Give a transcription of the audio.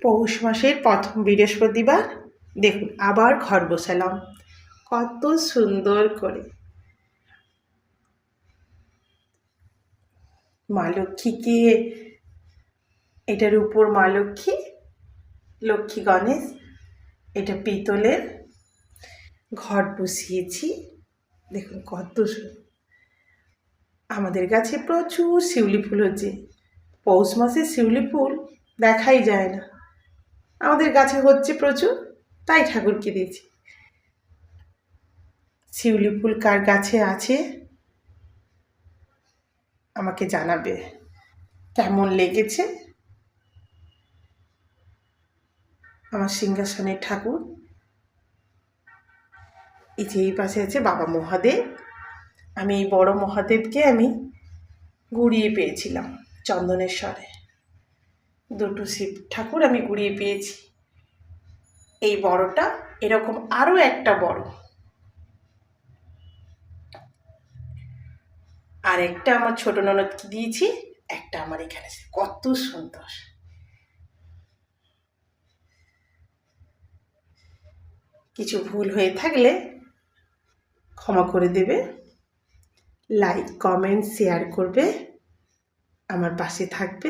পৌষ মাসের প্রথম বৃহস্পতিবার দেখুন আবার ঘর বসালাম কত সুন্দর করে। মা লক্ষ্মীকে, এটার উপর মা লক্ষ্মী, লক্ষ্মী গণেশ, এটা পিতলের ঘট বসিয়েছি। দেখুন কত সুন্দর। আমাদের গাছে প্রচুর শিউলি ফুল হচ্ছে। পৌষ মাসে শিউলি ফুল দেখাই যায় না, আমাদের গাছে হচ্ছে প্রচুর, তাই ঠাকুরকে দিয়েছি। শিউলি ফুল কার গাছে আছে আমাকে জানাবে কেমন লেগেছে। আমার সিংহাসনের ঠাকুর, এই যে এই পাশে আছে বাবা মহাদেব। আমি এই বড় মহাদেবকে আমি গুড়িয়ে পেয়েছিলাম চন্দনেশ্বরে, দুটো শিব ঠাকুর আমি গুড়িয়ে পেয়েছি। এই বড়টা, এরকম আরও একটা বড়, আর একটা আমার ছোট ননদকে দিয়েছি, একটা আমার এখানে। কত সুন্দর। কিছু ভুল হয়ে থাকলে ক্ষমা করে দেবে, লাইক কমেন্ট শেয়ার করবে, আমার পাশে থাকবে।